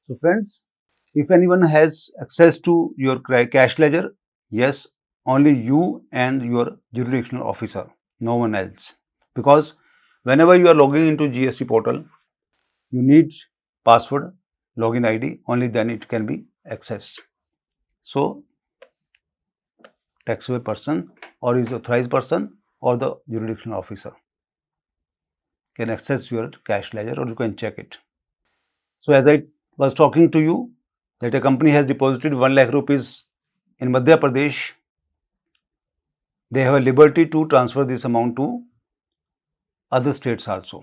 So friends, if anyone has access to your cash ledger, yes, only you and your jurisdictional officer, no one else. Because whenever you are logging into GST portal, you need password, login ID, only then it can be accessed. So, taxable person or his authorized person or the jurisdictional officer can access your cash ledger, or you can check it. So, as I was talking to you that a company has deposited 1 lakh rupees in Madhya Pradesh, they have a liberty to transfer this amount to other states also.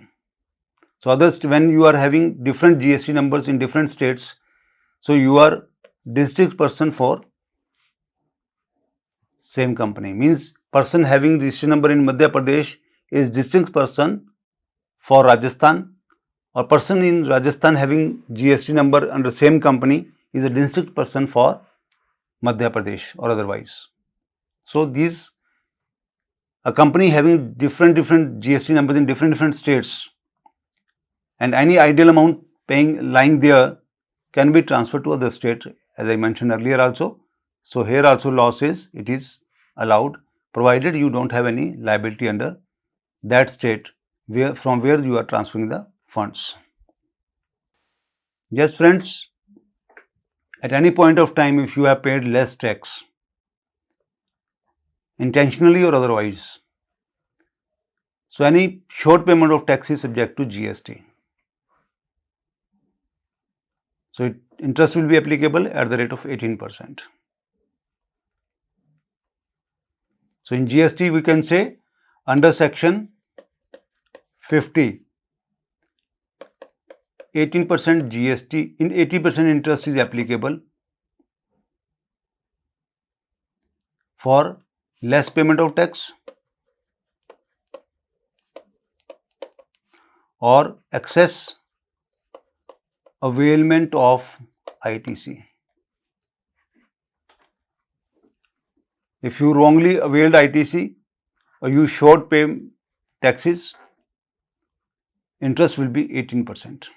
So, others, when you are having different GST numbers in different states, so you are district person for same company, means person having registration number in Madhya Pradesh is district person for Rajasthan, or person in Rajasthan having GST number under same company is a district person for Madhya Pradesh or otherwise. So, these a company having different GST numbers in different states, and any ideal amount paying lying there can be transferred to other state, as I mentioned earlier also. So, here also law says it is allowed, provided you don't have any liability under that state from where you are transferring the funds. Yes friends, at any point of time if you have paid less tax, intentionally or otherwise, so any short payment of tax is subject to GST. So, interest will be applicable at the rate of 18%. So, in GST we can say under section 50, 18% GST, in 80% interest is applicable for less payment of tax or excess availment of ITC. If you wrongly availed ITC or you short pay taxes, interest will be 18%.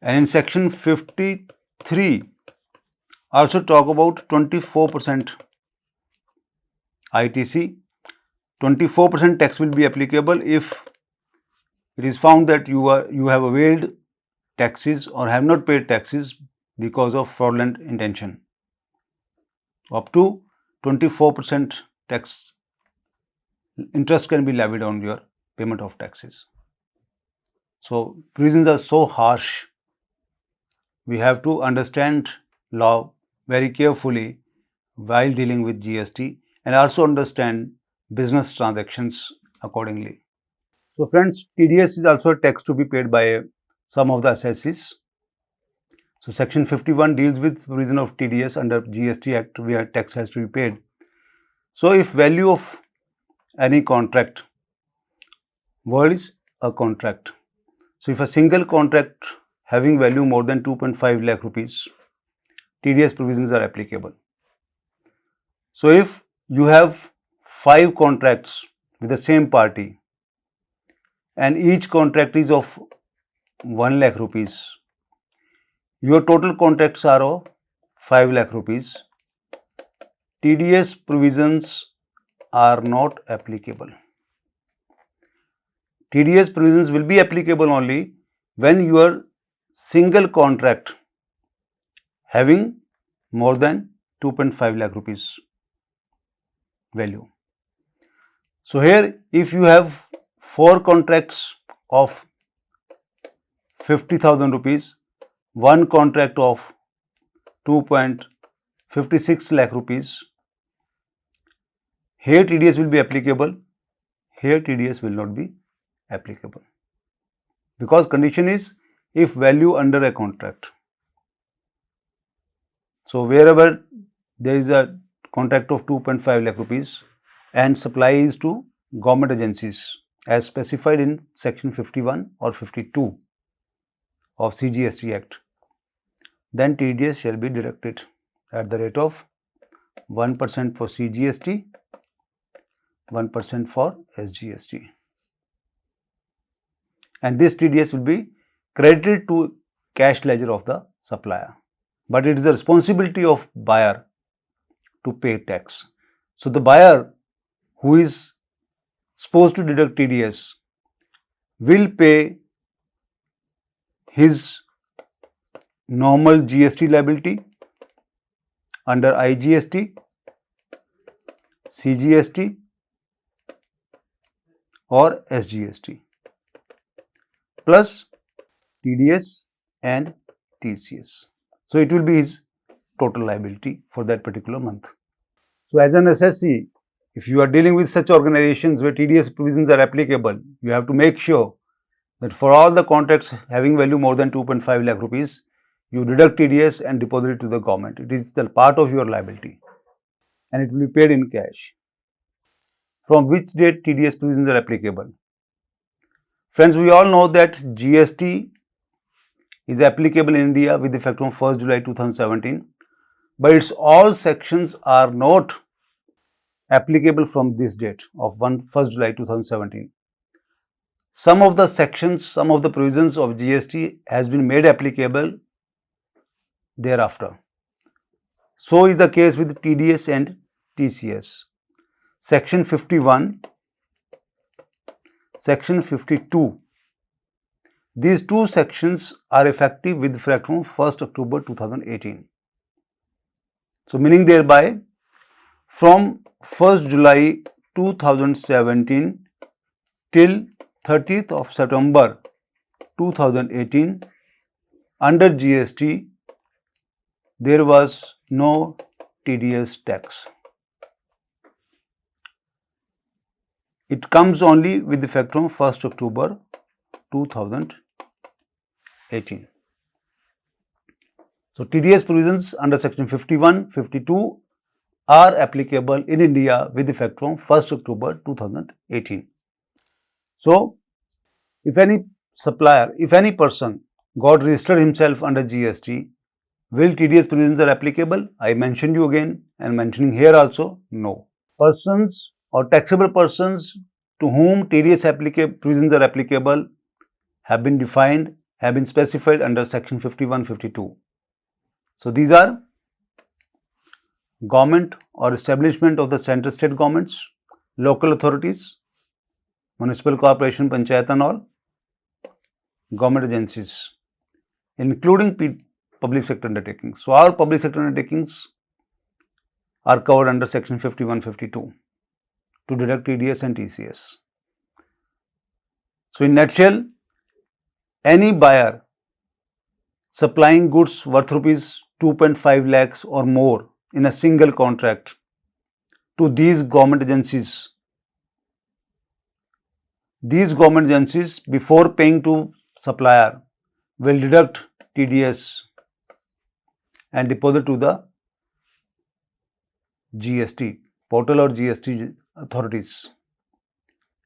And in section 53 also talk about 24% ITC. 24% tax will be applicable if it is found that you have availed taxes or have not paid taxes because of fraudulent intention. Up to 24% tax interest can be levied on your payment of taxes. So, provisions are so harsh. We have to understand law very carefully while dealing with GST and also understand business transactions accordingly. So, friends, TDS is also a tax to be paid by some of the assessees. So, section 51 deals with provision of TDS under GST Act where tax has to be paid. So, if value of any contract, word is a contract. So, if a single contract having value more than 2.5 lakh rupees, TDS provisions are applicable. So, if you have 5 contracts with the same party and each contract is of 1 lakh rupees, your total contracts are of 5 lakh rupees, TDS provisions are not applicable. TDS provisions will be applicable only when your single contract having more than 2.5 lakh rupees value. So, here if you have 4 contracts of 50,000 rupees, 1 contract of 2.56 lakh rupees, here TDS will be applicable, here TDS will not be applicable, because condition is if value under a contract. So, wherever there is a contract of 2.5 lakh rupees and supply is to government agencies as specified in section 51 or 52 of CGST Act, then TDS shall be deducted at the rate of 1% for CGST, 1% for SGST. And this TDS will be credited to cash ledger of the supplier. But it is the responsibility of buyer to pay tax. So the buyer who is supposed to deduct TDS will pay his normal GST liability under IGST, CGST or SGST plus TDS and TCS. So it will be his total liability for that particular month. So as an SSC, if you are dealing with such organizations where TDS provisions are applicable, you have to make sure that for all the contracts having value more than 2.5 lakh rupees, you deduct TDS and deposit it to the government. It is the part of your liability and it will be paid in cash. From which date TDS provisions are applicable? Friends, we all know that GST is applicable in India with effect from 1st July 2017, but its all sections are not applicable from this date of 1st July 2017. Some of the sections, some of the provisions of GST has been made applicable thereafter. So is the case with TDS and TCS. Section 51, Section 52. These two sections are effective with effect from 1st October 2018. So meaning thereby from 1st July 2017 till 30th of September 2018 under GST there was no TDS tax. It comes only with effect from 1st October 2018. So TDS provisions under section 51, 52 are applicable in India with effect from 1st October 2018. So if any supplier, if any person got registered himself under GST, will TDS provisions are applicable? I mentioned you again and mentioning here also, no. Persons or taxable persons to whom TDS provisions are applicable have been defined, have been specified under section 51, 52. So these are government or establishment of the central state governments, local authorities, municipal corporation, panchayat and all, government agencies, including public sector undertakings. So our public sector undertakings are covered under section 51, 52 to deduct TDS and TCS. So in nutshell, any buyer supplying goods worth rupees 2.5 lakhs or more in a single contract to these government agencies before paying to supplier will deduct TDS and deposit to the GST portal or GST authorities,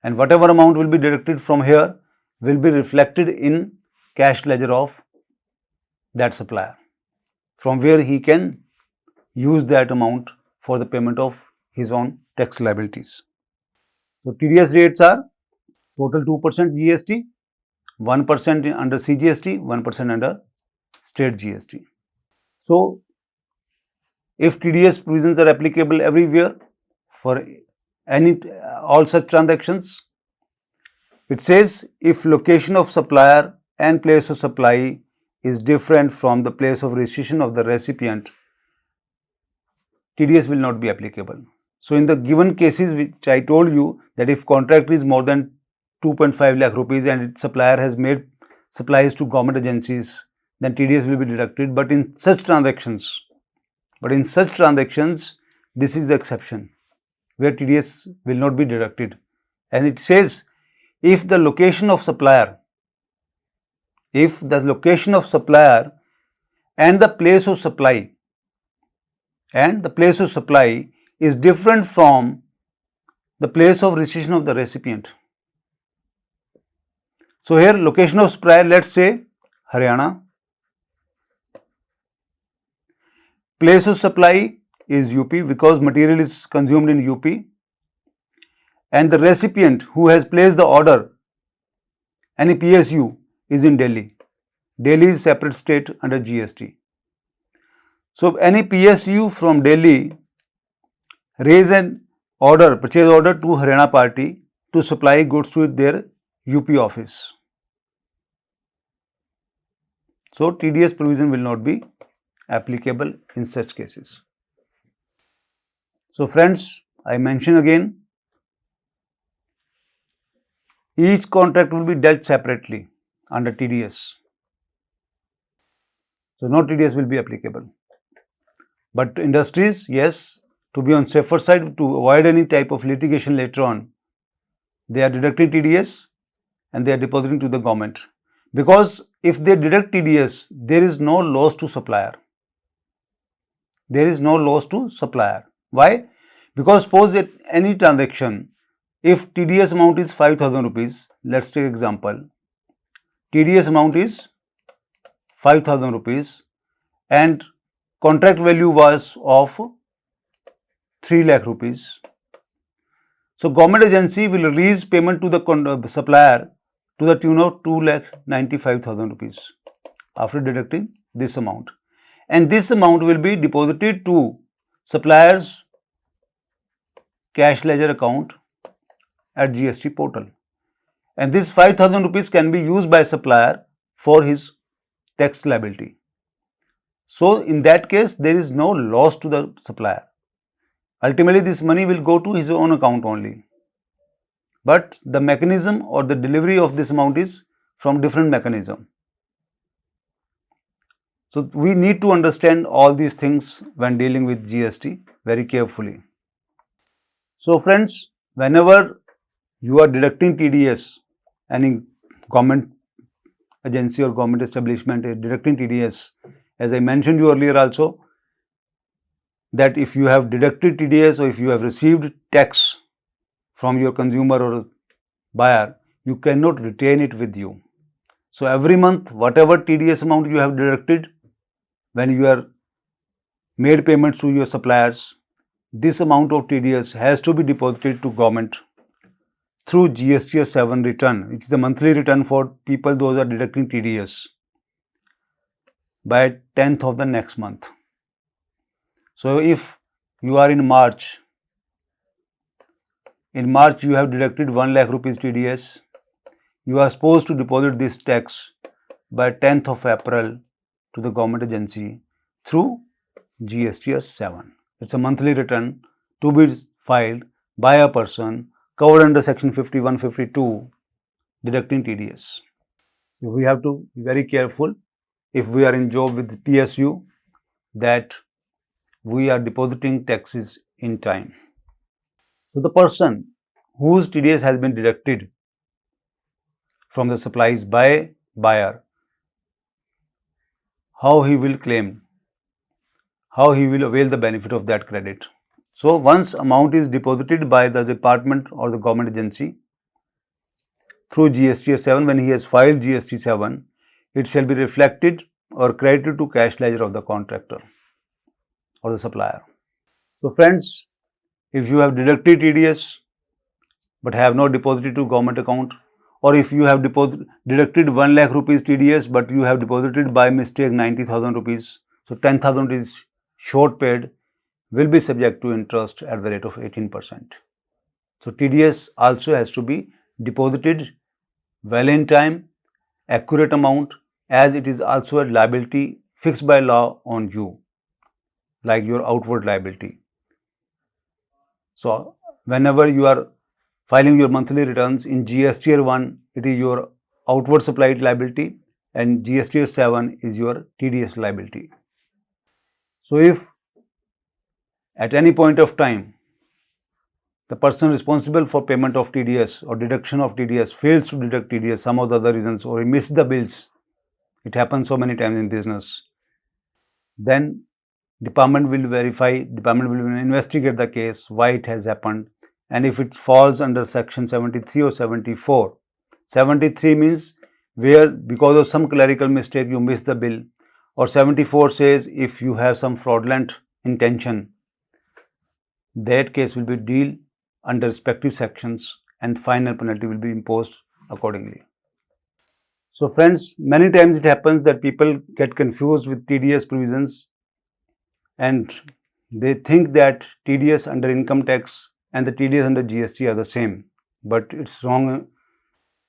and whatever amount will be deducted from here will be reflected in cash ledger of that supplier, from where he can use that amount for the payment of his own tax liabilities. So TDS rates are total 2% GST, 1% under CGST, 1% under state GST. So if TDS provisions are applicable everywhere for all such transactions, it says if location of supplier and place of supply is different from the place of registration of the recipient, TDS will not be applicable. So in the given cases which I told you, that if contract is more than 2.5 lakh rupees and supplier has made supplies to government agencies, then TDS will be deducted. But in such transactions, this is the exception where TDS will not be deducted. And it says if the location of supplier and the place of supply is different from the place of registration of the recipient. So here location of supplier, let's say Haryana, place of supply is UP because material is consumed in UP, and the recipient who has placed the order, any PSU, is in Delhi. Delhi is separate state under GST. So any PSU from Delhi raise an order, purchase order to Haryana party to supply goods to their UP office. So TDS provision will not be applicable in such cases. So friends, I mention again, each contract will be dealt separately under TDS. So no TDS will be applicable. But industries, yes, to be on safer side, to avoid any type of litigation later on, they are deducting TDS and they are depositing to the government. Because if they deduct TDS, there is no loss to supplier. There is no loss to supplier. Why? Because suppose at any transaction, if TDS amount is 5,000 rupees, let's take example, TDS amount is 5,000 rupees and contract value was of 3 lakh rupees. So government agency will release payment to the supplier to the tune of 2,95,000 rupees after deducting this amount. And this amount will be deposited to supplier's cash ledger account at GST portal. And this 5,000 rupees can be used by supplier for his tax liability. So in that case, there is no loss to the supplier. Ultimately, this money will go to his own account only. But the mechanism or the delivery of this amount is from different mechanism. So we need to understand all these things when dealing with GST very carefully. So friends, whenever you are deducting TDS, any government agency or government establishment is deducting TDS, as I mentioned you earlier also, that if you have deducted TDS or if you have received tax from your consumer or buyer, you cannot retain it with you. So every month, whatever TDS amount you have deducted, when you are made payments to your suppliers, this amount of TDS has to be deposited to government through GST 7 return, which is a monthly return for people those are deducting TDS by 10th of the next month. So if you are in March you have deducted 1 lakh rupees TDS, you are supposed to deposit this tax by 10th of April to the government agency through GST 7. It's a monthly return to be filed by a person covered under section 5152 deducting TDS. We have to be very careful if we are in job with PSU that we are depositing taxes in time. So the person whose TDS has been deducted from the supplies by buyer, how he will claim, how he will avail the benefit of that credit. So once amount is deposited by the department or the government agency through GST 7, when he has filed GST 7, it shall be reflected or credited to cash ledger of the contractor or the supplier. So friends, if you have deducted TDS but have not deposited to government account, or if you have deducted 1 lakh rupees TDS but you have deposited by mistake 90,000 rupees, so 10,000 is short paid, will be subject to interest at the rate of 18%. So TDS also has to be deposited well in time, accurate amount, as it is also a liability fixed by law on you, like your outward liability. So whenever you are filing your monthly returns in GST 1, it is your outward supplied liability, and GST 7 is your TDS liability. So if at any point of time the person responsible for payment of TDS or deduction of TDS fails to deduct TDS, some of the other reasons, or he missed the bills, it happens so many times in business, then department will verify, department will investigate the case, why it has happened, and if it falls under section 73 or 74, 73 means where because of some clerical mistake you miss the bill, or 74 says if you have some fraudulent intention, that case will be dealt under respective sections and final penalty will be imposed accordingly. So friends, many times it happens that people get confused with TDS provisions and they think that TDS under income tax and the TDS under GST are the same, but it's wrong.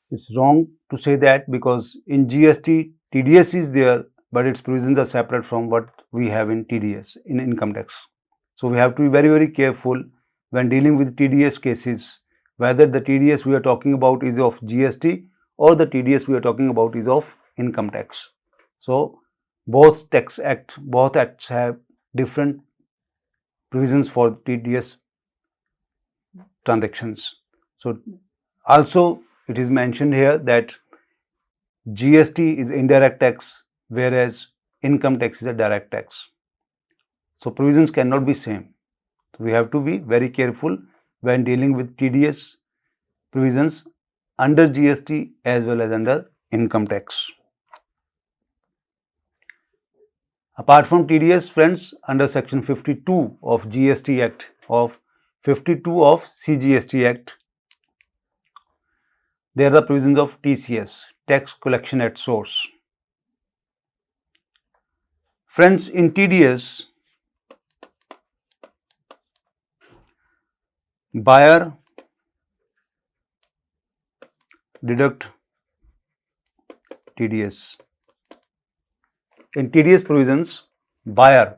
It's wrong to say that, because in GST TDS is there, but its provisions are separate from what we have in TDS, in income tax. So we have to be very careful when dealing with TDS cases, whether the TDS we are talking about is of GST or the TDS we are talking about is of income tax. So both acts have different provisions for TDS transactions. So also it is mentioned here that GST is indirect tax, whereas income tax is a direct tax. So provisions cannot be same. So we have to be very careful when dealing with TDS provisions under GST as well as under income tax. Apart from TDS, friends, under section 52 of GST Act, of 52 of CGST Act, there are the provisions of TCS, tax collection at source. Friends, in TDS, buyer deduct TDS. In TDS provisions, buyer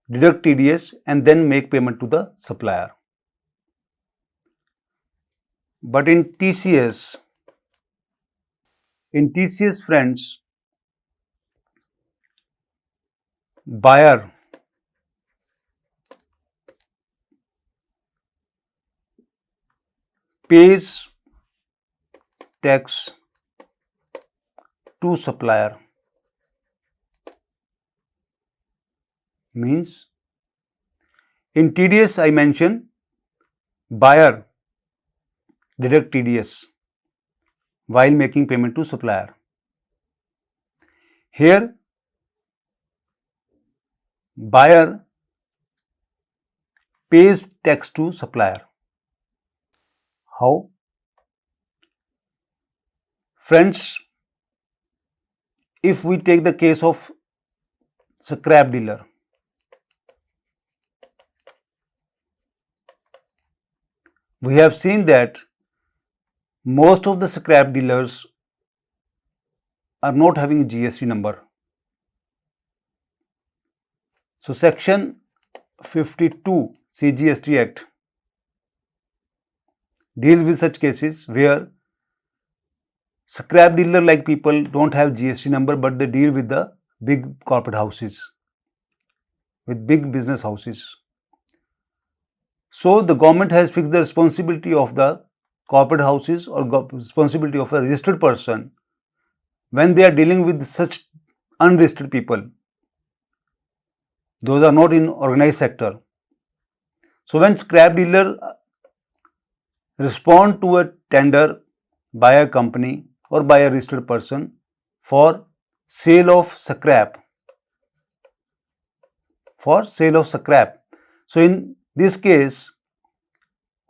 deduct TDS and then make payment to the supplier. But in TCS, friends, buyer pays tax to supplier. Means in TDS I mentioned buyer deduct TDS while making payment to supplier. Here buyer pays tax to supplier. How? Friends, if we take the case of scrap dealer, we have seen that most of the scrap dealers are not having a GST number. So section 52 CGST Act deals with such cases where scrap dealer like people don't have GST number, but they deal with the big corporate houses, with big business houses. So the government has fixed the responsibility of the corporate houses or responsibility of a registered person when they are dealing with such unregistered people. Those are not in organized sector. So when scrap dealer respond to a tender by a company or by a registered person for sale of scrap, so in this case,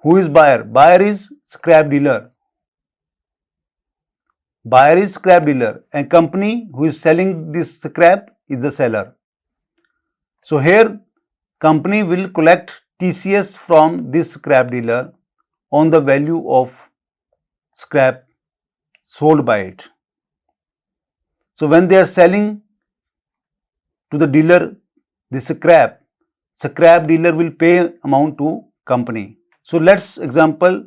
who is buyer? Buyer is scrap dealer. And company who is selling this scrap is the seller. So here company will collect TCS from this scrap dealer on the value of scrap sold by it. So when they are selling to the dealer this scrap dealer will pay amount to company. So let's example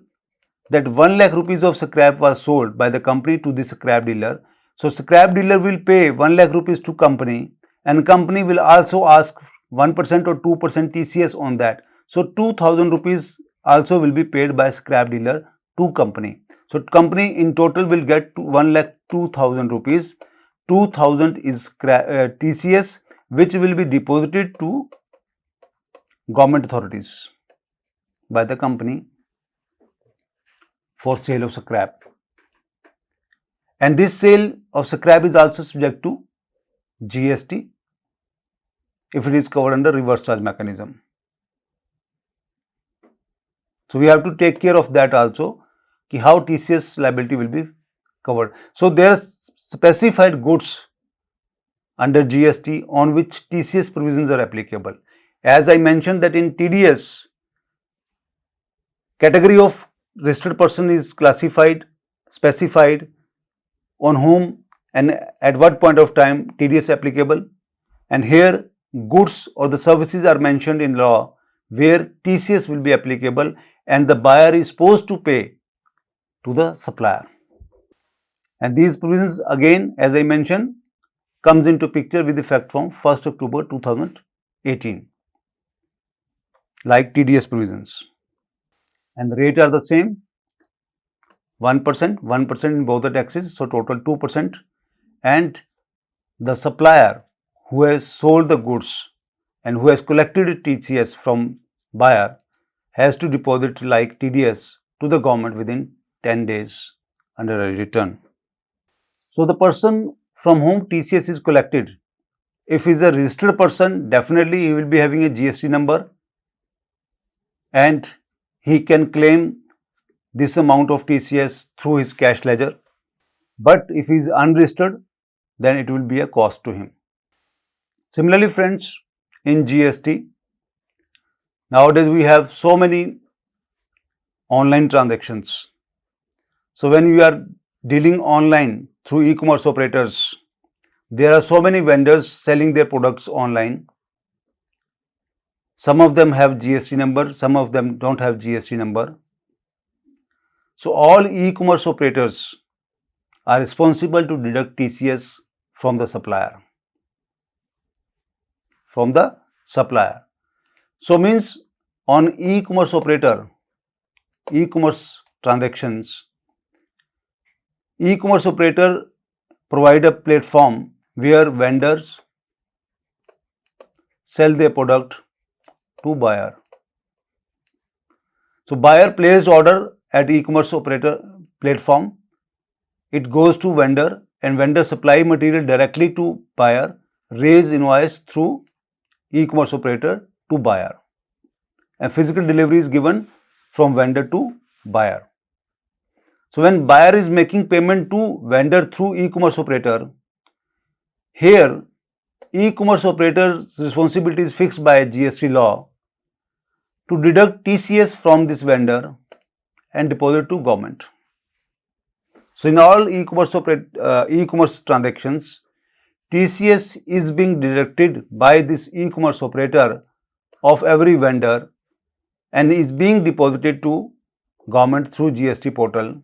that 1 lakh rupees of scrap was sold by the company to this scrap dealer. So scrap dealer will pay 1 lakh rupees to company, and company will also ask 1% or 2% TCS on that. So 2000 rupees also will be paid by scrap dealer to company. So company in total will get 1,02,000 rupees. 2000 is TCS, which will be deposited to government authorities by the company for sale of scrap. And this sale of scrap is also subject to GST if it is covered under reverse charge mechanism. So we have to take care of that also, how TCS liability will be covered. So there are specified goods under GST on which TCS provisions are applicable. As I mentioned that in TDS, category of registered person is classified, specified, on whom and at what point of time TDS applicable, and here goods or the services are mentioned in law where TCS will be applicable and the buyer is supposed to pay to the supplier. And these provisions again, as I mentioned, comes into picture with effect from 1st October 2018, like TDS provisions. And the rate are the same, 1%, 1% in both the taxes, so total 2%. And the supplier who has sold the goods and who has collected TCS from buyer has to deposit like TDS to the government within 10 days under a return. So the person from whom TCS is collected, if he is a registered person, definitely he will be having a GST number and he can claim this amount of TCS through his cash ledger. But if he is unregistered, then it will be a cost to him. Similarly, friends, in GST, nowadays we have so many online transactions. So when you are dealing online through e-commerce operators, there are so many vendors selling their products online. Some of them have GST number, some of them don't have GST number. So all e-commerce operators are responsible to deduct TCS from the supplier. So means on e-commerce operator, e-commerce transactions, e-commerce operator provide a platform where vendors sell their product to buyer. So buyer placed order at e-commerce operator platform, it goes to vendor and vendor supply material directly to buyer, raise invoice through e-commerce operator to buyer, and physical delivery is given from vendor to buyer. So when buyer is making payment to vendor through e-commerce operator, here e-commerce operator's responsibility is fixed by GST law to deduct TCS from this vendor and deposit to government. So in all e-commerce transactions, TCS is being deducted by this e-commerce operator of every vendor and is being deposited to government through GST portal.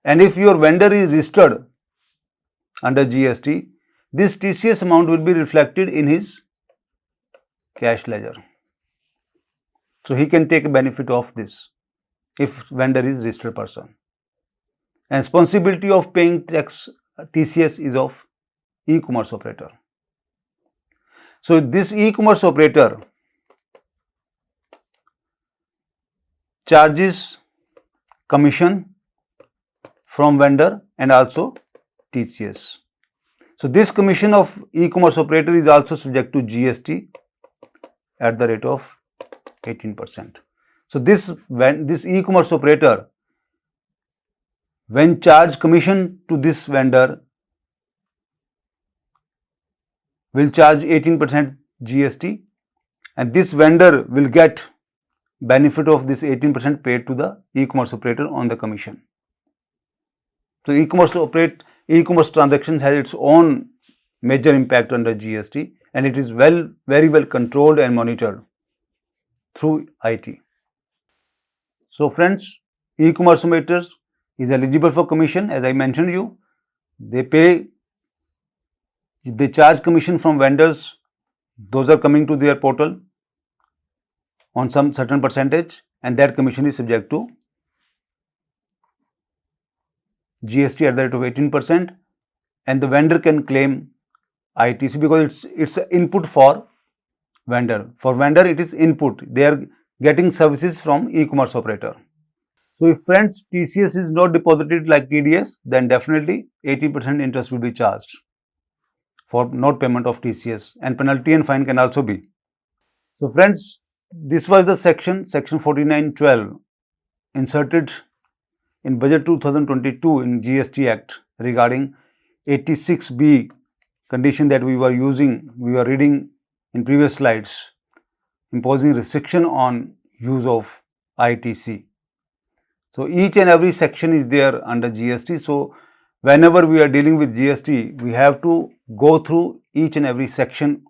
And if your vendor is registered under GST, this TCS amount will be reflected in his cash ledger. So he can take a benefit of this if vendor is registered person. And responsibility of paying tax TCS is of e-commerce operator. So this e-commerce operator charges commission from vendor and also TCS. So this commission of e-commerce operator is also subject to GST at the rate of 18%. So this e-commerce operator, when charge commission to this vendor, will charge 18% GST, and this vendor will get benefit of this 18% paid to the e-commerce operator on the commission. So e-commerce transactions has its own major impact under GST, and it is very well controlled and monitored through IT. So friends, e-commerce operators is eligible for commission. As I mentioned you, they charge commission from vendors. Those are coming to their portal on some certain percentage, and that commission is subject to GST at the rate of 18%, and the vendor can claim ITC because it's an input for vendor. For vendor, it is input. They are getting services from e-commerce operator. So if friends, TCS is not deposited like TDS, then definitely 80% interest will be charged for not payment of TCS, and penalty and fine can also be. So friends, this was the section 49.12 inserted in Budget 2022 in GST Act regarding 86B condition that we were reading in previous slides, imposing restriction on use of ITC. So each and every section is there under GST. So whenever we are dealing with GST, we have to go through each and every section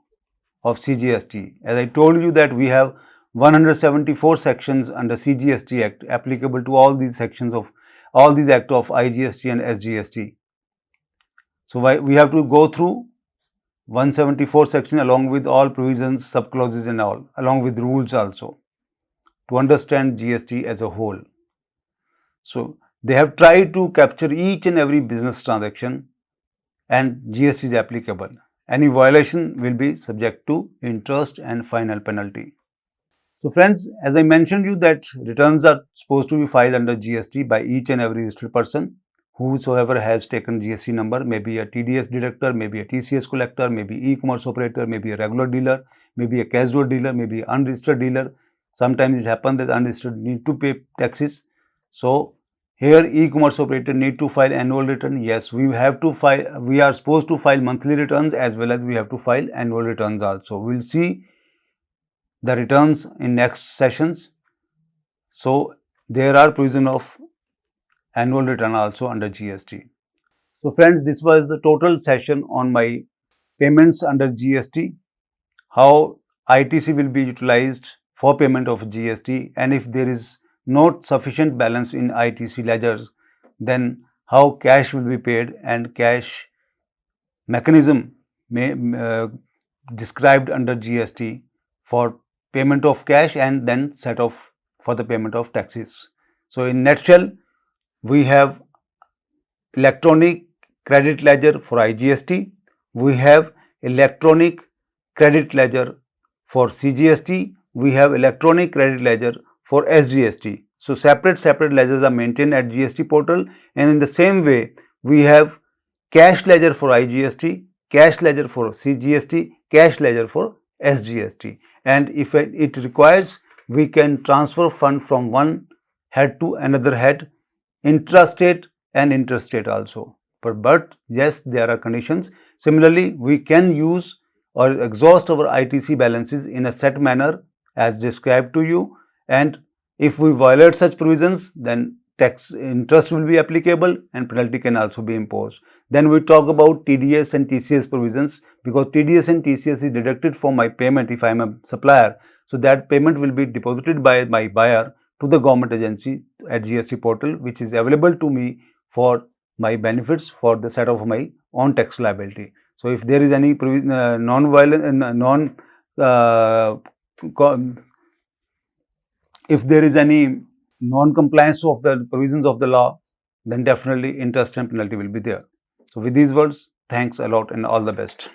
of CGST. As I told you that we have 174 sections under CGST Act applicable to all these sections of all these acts of IGST and SGST. So we have to go through 174 section along with all provisions, subclauses and all, along with rules also, to understand GST as a whole. So they have tried to capture each and every business transaction, and GST is applicable. Any violation will be subject to interest and final penalty. So friends, as I mentioned you that returns are supposed to be filed under GST by each and every registered person. Whosoever has taken GST number, maybe a TDS deductor, maybe a TCS collector, maybe e-commerce operator, maybe a regular dealer, maybe a casual dealer, maybe unregistered dealer. Sometimes it happens that unregistered need to pay taxes. So here e-commerce operator need to file annual return. Yes, we have to file, we are supposed to file monthly returns as well as we have to file annual returns also. We will see the returns in next sessions. So there are provision of annual return also under GST. So friends, this was the total session on my payments under GST, how ITC will be utilized for payment of GST, and if there is not sufficient balance in ITC ledgers, then how cash will be paid, and cash mechanism described under GST for payment of cash and then set off for the payment of taxes. So in nutshell, we have electronic credit ledger for IGST, we have electronic credit ledger for CGST, we have electronic credit ledger for SGST. So separate ledgers are maintained at GST portal, and in the same way we have cash ledger for IGST, cash ledger for CGST, cash ledger for SGST, and if it requires, we can transfer fund from one head to another head, intrastate and interstate also. But yes, there are conditions. Similarly, we can use or exhaust our ITC balances in a set manner as described to you, and if we violate such provisions, then tax interest will be applicable and penalty can also be imposed. Then we talk about TDS and TCS provisions, because TDS and TCS is deducted from my payment if I am a supplier. So that payment will be deposited by my buyer to the government agency at GST portal, which is available to me for my benefits for the set of my own tax liability. So if there is any if there is any non-compliance of the provisions of the law, then definitely interest and penalty will be there. So with these words, thanks a lot and all the best.